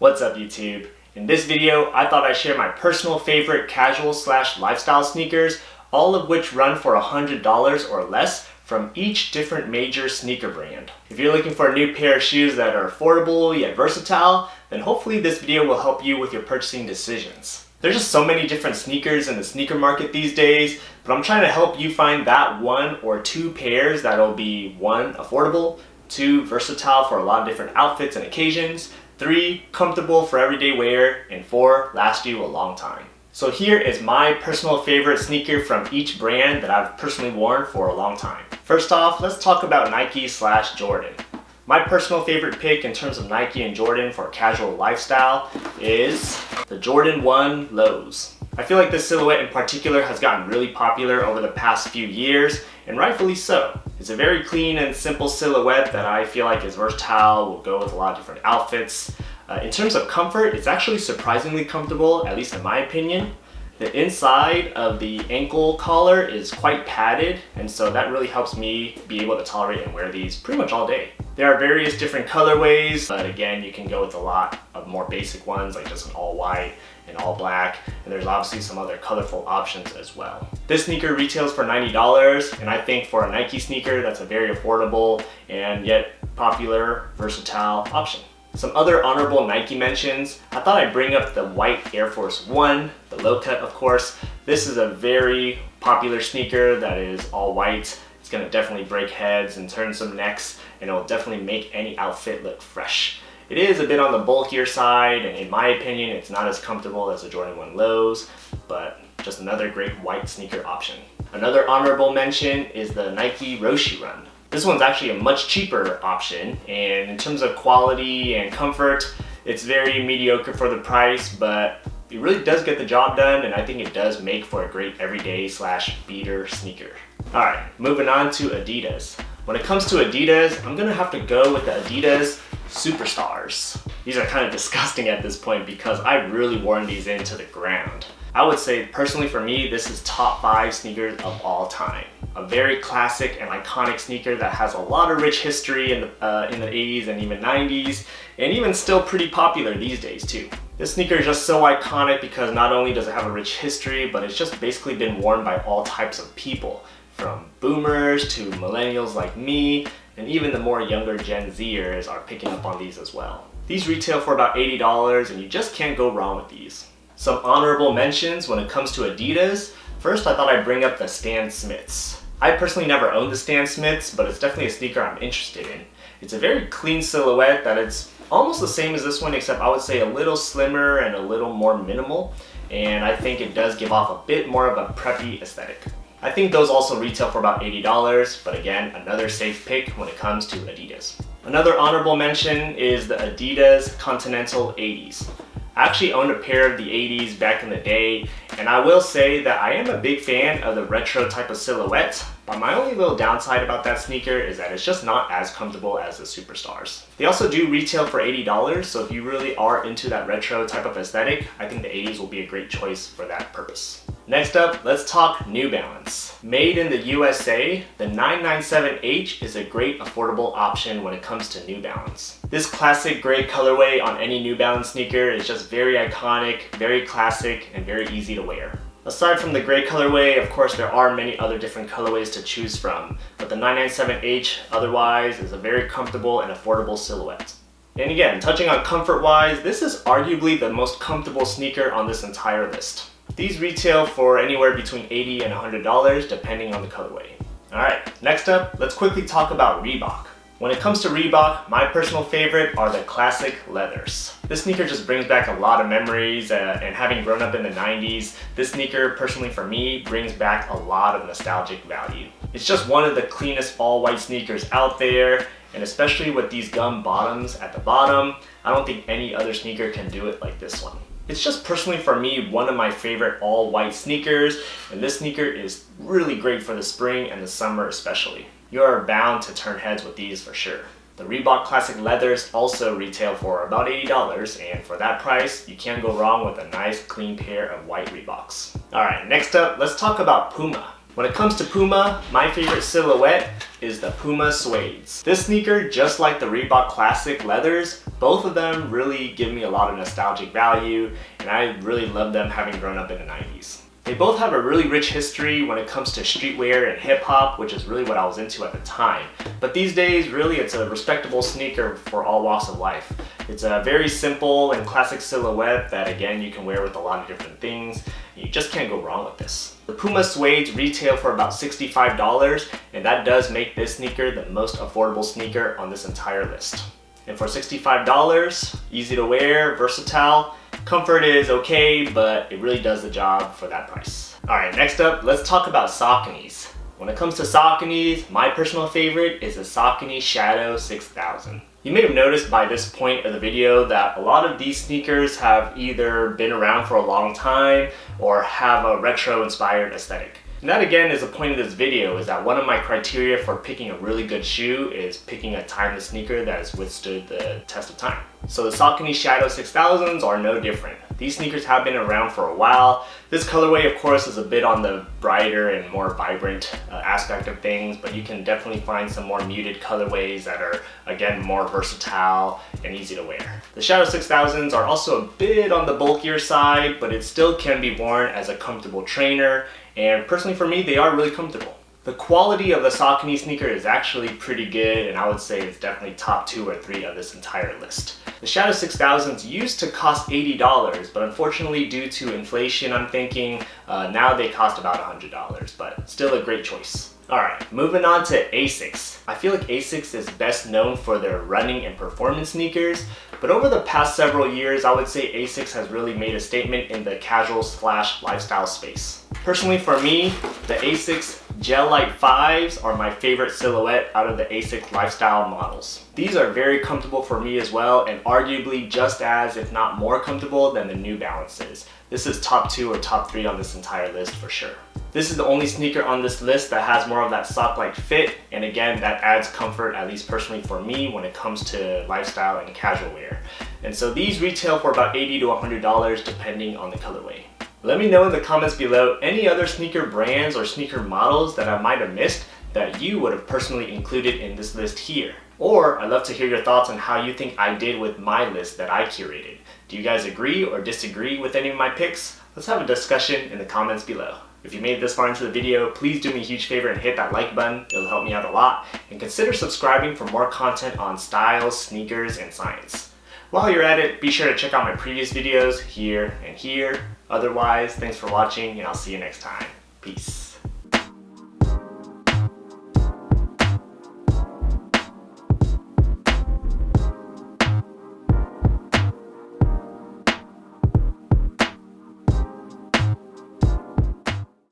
What's up YouTube? In this video, I thought I'd share my personal favorite casual / lifestyle sneakers, all of which run for $100 or less from each different major sneaker brand. If you're looking for a new pair of shoes that are affordable yet versatile, then hopefully this video will help you with your purchasing decisions. There's just so many different sneakers in the sneaker market these days, but I'm trying to help you find that one or two pairs that'll be 1, affordable, 2, versatile for a lot of different outfits and occasions, 3, comfortable for everyday wear, and 4, last you a long time. So here is my personal favorite sneaker from each brand that I've personally worn for a long time. First off, let's talk about Nike / Jordan. My personal favorite pick in terms of Nike and Jordan for a casual lifestyle is the Jordan 1 Lows. I feel like this silhouette in particular has gotten really popular over the past few years, and rightfully so. It's a very clean and simple silhouette that I feel like is versatile, will go with a lot of different outfits. In terms of comfort, it's actually surprisingly comfortable, at least in my opinion. The inside of the ankle collar is quite padded, and so that really helps me be able to tolerate and wear these pretty much all day. There are various different colorways, but again, you can go with a lot of more basic ones, like just an all white and all black, and there's obviously some other colorful options as well. This sneaker retails for $90, and I think for a Nike sneaker, that's a very affordable and yet popular, versatile option. Some other honorable Nike mentions. I thought I'd bring up the white Air Force 1, the low cut of course. This is a very popular sneaker that is all white. It's gonna definitely break heads and turn some necks, and it will definitely make any outfit look fresh. It is a bit on the bulkier side, and in my opinion, it's not as comfortable as the Jordan 1 Lows, but just another great white sneaker option. Another honorable mention is the Nike Roshe Run. This one's actually a much cheaper option, and in terms of quality and comfort, it's very mediocre for the price, but it really does get the job done, and I think it does make for a great everyday / beater sneaker. Alright, moving on to Adidas. When it comes to Adidas, I'm gonna have to go with the Adidas Superstars. These are kind of disgusting at this point because I've really worn these into the ground. I would say personally for me, this is top 5 sneakers of all time. A very classic and iconic sneaker that has a lot of rich history in the 80s and even 90s, and even still pretty popular these days too. This sneaker is just so iconic because not only does it have a rich history, but it's just basically been worn by all types of people, from boomers to millennials like me, and even the more younger Gen Zers are picking up on these as well. These retail for about $80, and you just can't go wrong with these. Some honorable mentions when it comes to Adidas. First, I thought I'd bring up the Stan Smiths. I personally never owned the Stan Smiths, but it's definitely a sneaker I'm interested in. It's a very clean silhouette that it's almost the same as this one, except I would say a little slimmer and a little more minimal, and I think it does give off a bit more of a preppy aesthetic. I think those also retail for about $80, but again, another safe pick when it comes to Adidas. Another honorable mention is the Adidas Continental 80s. I actually owned a pair of the 80s back in the day, and I will say that I am a big fan of the retro type of silhouette, but my only little downside about that sneaker is that it's just not as comfortable as the Superstars. They also do retail for $80, so if you really are into that retro type of aesthetic, I think the 80s will be a great choice for that purpose. Next up, let's talk New Balance. Made in the USA, the 997H is a great affordable option when it comes to New Balance. This classic gray colorway on any New Balance sneaker is just very iconic, very classic, and very easy to wear. Aside from the gray colorway, of course there are many other different colorways to choose from, but the 997H otherwise is a very comfortable and affordable silhouette. And again, touching on comfort-wise, this is arguably the most comfortable sneaker on this entire list. These retail for anywhere between $80 and $100 depending on the colorway. Alright, next up, let's quickly talk about Reebok. When it comes to Reebok, my personal favorite are the classic leathers. This sneaker just brings back a lot of memories, and having grown up in the 90s, this sneaker personally for me brings back a lot of nostalgic value. It's just one of the cleanest all-white sneakers out there, and especially with these gum bottoms at the bottom, I don't think any other sneaker can do it like this one. It's just personally for me one of my favorite all-white sneakers, and this sneaker is really great for the spring and the summer especially. You are bound to turn heads with these for sure. The Reebok Classic Leathers also retail for about $80, and for that price, you can't go wrong with a nice clean pair of white Reeboks. Alright, next up, let's talk about Puma. When it comes to Puma, my favorite silhouette is the Puma suedes. This sneaker, just like the Reebok classic leathers, both of them really give me a lot of nostalgic value, and I really love them having grown up in the 90s. They both have a really rich history when it comes to streetwear and hip-hop, which is really what I was into at the time. But these days, really, it's a respectable sneaker for all walks of life. It's a very simple and classic silhouette that, again, you can wear with a lot of different things. You just can't go wrong with this. The Puma suedes retail for about $65, and that does make this sneaker the most affordable sneaker on this entire list. And for $65, easy to wear, versatile, comfort is okay, but it really does the job for that price. Alright, next up, let's talk about Sauconys. When it comes to Sauconys, my personal favorite is the Saucony Shadow 6000. You may have noticed by this point of the video that a lot of these sneakers have either been around for a long time or have a retro-inspired aesthetic. And that again is the point of this video, is that one of my criteria for picking a really good shoe is picking a timeless sneaker that has withstood the test of time. So the Saucony Shadow 6000s are no different. These sneakers have been around for a while. This colorway, of course, is a bit on the brighter and more vibrant aspect of things, but you can definitely find some more muted colorways that are, again, more versatile and easy to wear. The Shadow 6000s are also a bit on the bulkier side, but it still can be worn as a comfortable trainer, and personally for me, they are really comfortable. The quality of the Saucony sneaker is actually pretty good, and I would say it's definitely top 2 or 3 of this entire list. The Shadow 6000s used to cost $80, but unfortunately due to inflation, I'm thinking, now they cost about $100, but still a great choice. Alright, moving on to Asics. I feel like Asics is best known for their running and performance sneakers, but over the past several years, I would say Asics has really made a statement in the casual/lifestyle space. Personally for me, the Asics Gel Light 5s are my favorite silhouette out of the Asics lifestyle models. These are very comfortable for me as well, and arguably just as, if not more comfortable than the New Balances. This is top 2 or top 3 on this entire list for sure. This is the only sneaker on this list that has more of that sock-like fit, and again, that adds comfort, at least personally for me, when it comes to lifestyle and casual wear. And so these retail for about $80 to $100 depending on the colorway. Let me know in the comments below any other sneaker brands or sneaker models that I might have missed that you would have personally included in this list here. Or I'd love to hear your thoughts on how you think I did with my list that I curated. Do you guys agree or disagree with any of my picks? Let's have a discussion in the comments below. If you made it this far into the video, please do me a huge favor and hit that like button. It'll help me out a lot. And consider subscribing for more content on styles, sneakers, and science. While you're at it, be sure to check out my previous videos here and here. Otherwise, thanks for watching, and I'll see you next time. Peace.